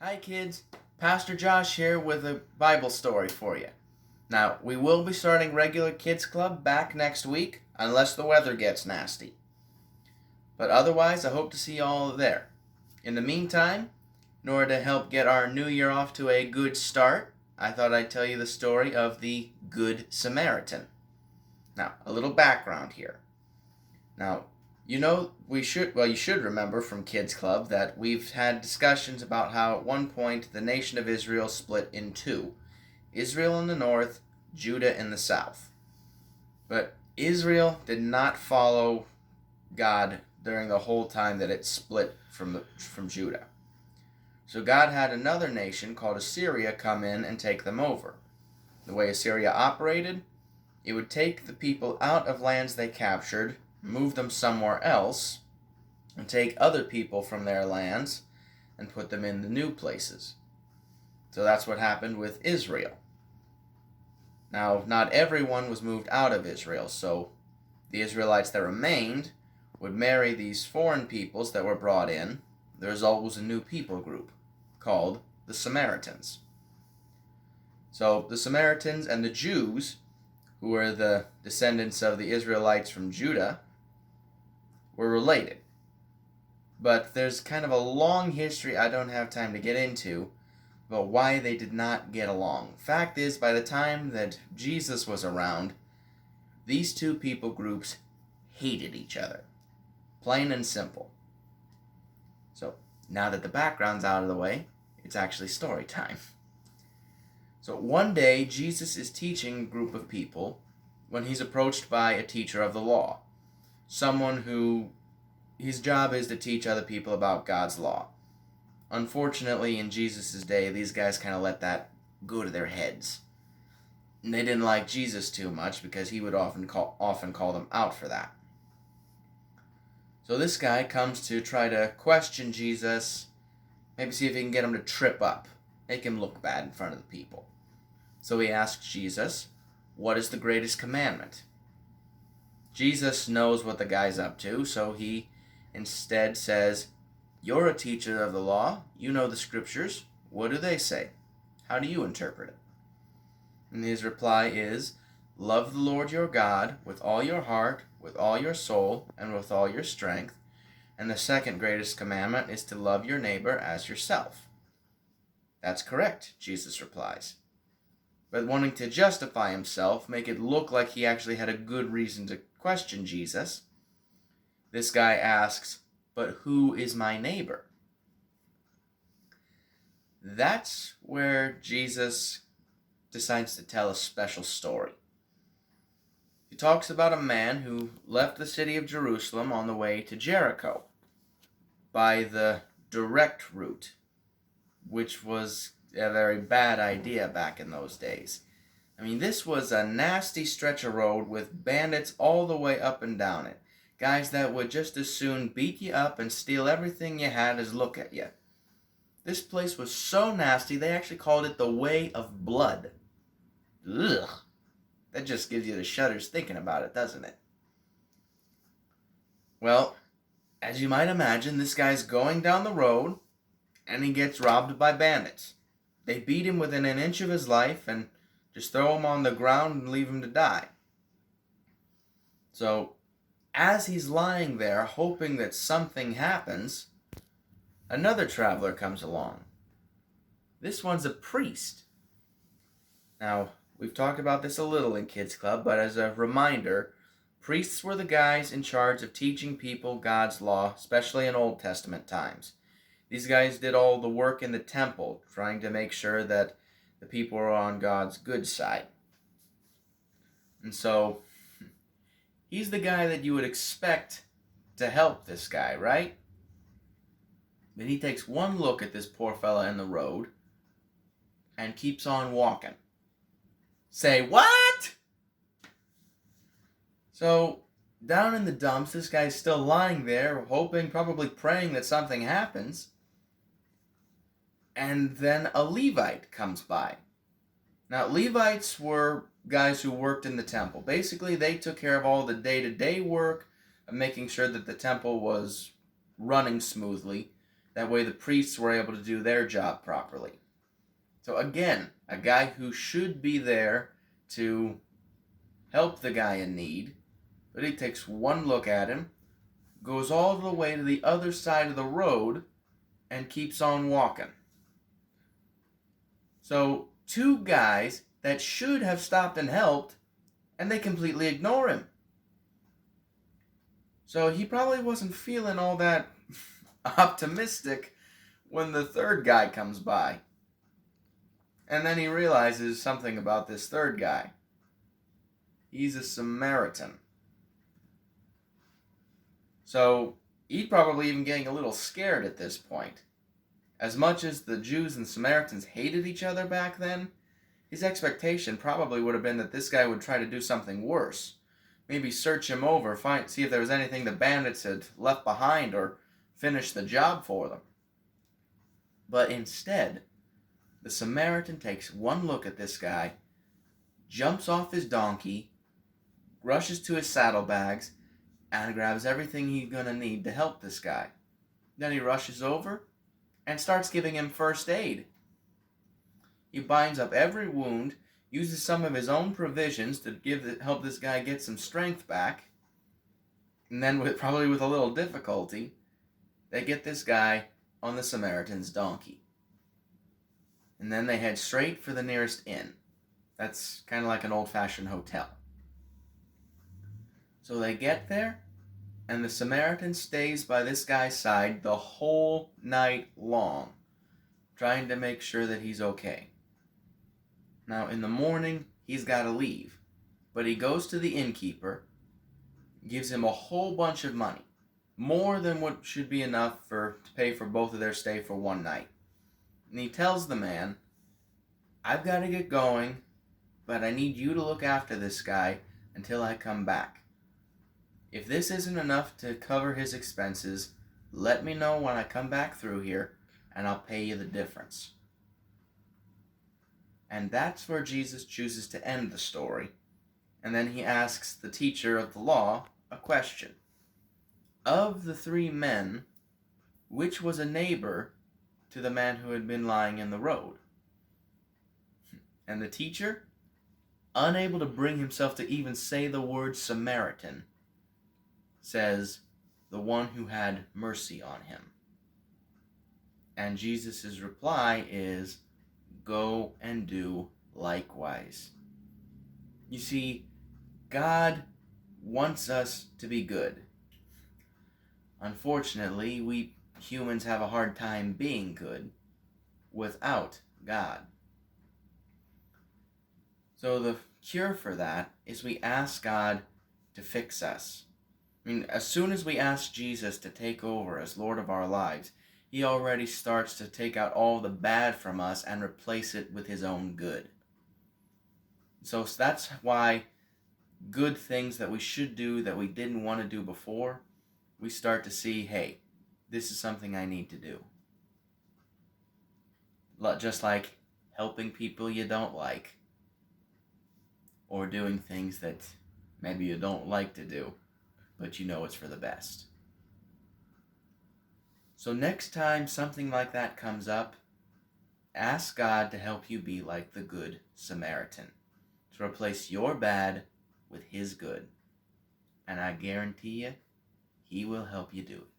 Hi kids, Pastor Josh here with a Bible story for you. Now, we will be starting regular Kids Club back next week, unless the weather gets nasty. But otherwise, I hope to see you all there. In the meantime, in order to help get our new year off to a good start, I thought I'd tell you the story of the Good Samaritan. Now, a little background here. Now, you should remember from Kids Club that we've had discussions about how at one point the nation of Israel split in two: Israel in the north, Judah in the south. But Israel did not follow God during the whole time that it split from Judah. So God had another nation called Assyria come in and take them over. The way Assyria operated, it would take the people out of lands they captured, move them somewhere else, and take other people from their lands and put them in the new places. So that's what happened with Israel. Now, not everyone was moved out of Israel, so the Israelites that remained would marry these foreign peoples that were brought in. The result was a new people group called the Samaritans. So the Samaritans and the Jews, who were the descendants of the Israelites from Judah, were related. But there's kind of a long history I don't have time to get into about why they did not get along. Fact is, by the time that Jesus was around, these two people groups hated each other. Plain and simple. So, now that the background's out of the way, it's actually story time. So, one day, Jesus is teaching a group of people when he's approached by a teacher of the law. Someone who his job is to teach other people about God's law. Unfortunately, in Jesus' day, these guys kind of let that go to their heads. And they didn't like Jesus too much because he would often call them out for that. So this guy comes to try to question Jesus, maybe see if he can get him to trip up, make him look bad in front of the people. So he asks Jesus, "What is the greatest commandment?" Jesus knows what the guy's up to, so he instead says, "You're a teacher of the law. You know the scriptures. What do they say? How do you interpret it?" And his reply is, "Love the Lord your God with all your heart, with all your soul, and with all your strength. And the second greatest commandment is to love your neighbor as yourself." "That's correct," Jesus replies. But wanting to justify himself, make it look like he actually had a good reason to question Jesus, this guy asks, "But who is my neighbor?" That's where Jesus decides to tell a special story. He talks about a man who left the city of Jerusalem on the way to Jericho by the direct route, which was a very bad idea back in those days. I mean, this was a nasty stretch of road with bandits all the way up and down it. Guys that would just as soon beat you up and steal everything you had as look at you. This place was so nasty, they actually called it the Way of Blood. Ugh. That just gives you the shudders thinking about it, doesn't it? Well, as you might imagine, this guy's going down the road and he gets robbed by bandits. They beat him within an inch of his life and just throw him on the ground and leave him to die. So, as he's lying there hoping that something happens, another traveler comes along. This one's a priest. Now, we've talked about this a little in Kids Club, but as a reminder, priests were the guys in charge of teaching people God's law, especially in Old Testament times. These guys did all the work in the temple, trying to make sure that the people were on God's good side. And so, he's the guy that you would expect to help this guy, right? But he takes one look at this poor fella in the road and keeps on walking. Say, what? So, down in the dumps, this guy's still lying there, hoping, probably praying that something happens. And then a Levite comes by. Now, Levites were guys who worked in the temple. Basically, they took care of all the day-to-day work of making sure that the temple was running smoothly. That way the priests were able to do their job properly. So again, a guy who should be there to help the guy in need, but he takes one look at him, goes all the way to the other side of the road, and keeps on walking. So two guys that should have stopped and helped, and they completely ignore him. So he probably wasn't feeling all that optimistic when the third guy comes by. And then he realizes something about this third guy. He's a Samaritan. So he's probably even getting a little scared at this point. As much as the Jews and Samaritans hated each other back then, his expectation probably would have been that this guy would try to do something worse. Maybe search him over, see if there was anything the bandits had left behind, or finish the job for them. But instead, the Samaritan takes one look at this guy, jumps off his donkey, rushes to his saddlebags, and grabs everything he's going to need to help this guy. Then he rushes over and starts giving him first aid. He binds up every wound, uses some of his own provisions to help this guy get some strength back, and then probably with a little difficulty, they get this guy on the Samaritan's donkey. And then they head straight for the nearest inn. That's kind of like an old-fashioned hotel. So they get there, and the Samaritan stays by this guy's side the whole night long, trying to make sure that he's okay. Now, in the morning, he's got to leave, but he goes to the innkeeper, gives him a whole bunch of money, more than what should be enough to pay for both of their stay for one night. And he tells the man, I've got to get going, but I need you to look after this guy until I come back. If this isn't enough to cover his expenses, let me know when I come back through here, and I'll pay you the difference. And that's where Jesus chooses to end the story. And then he asks the teacher of the law a question. Of the three men, which was a neighbor to the man who had been lying in the road? And the teacher, unable to bring himself to even say the word Samaritan, says, the one who had mercy on him. And Jesus' reply is, go and do likewise. You see, God wants us to be good. Unfortunately, we humans have a hard time being good without God. So the cure for that is we ask God to fix us. I mean, as soon as we ask Jesus to take over as Lord of our lives, he already starts to take out all the bad from us and replace it with his own good. So that's why good things that we should do that we didn't want to do before, we start to see, hey, this is something I need to do. Just like helping people you don't like, or doing things that maybe you don't like to do, but you know it's for the best. So next time something like that comes up, ask God to help you be like the Good Samaritan, to replace your bad with his good. And I guarantee you, he will help you do it.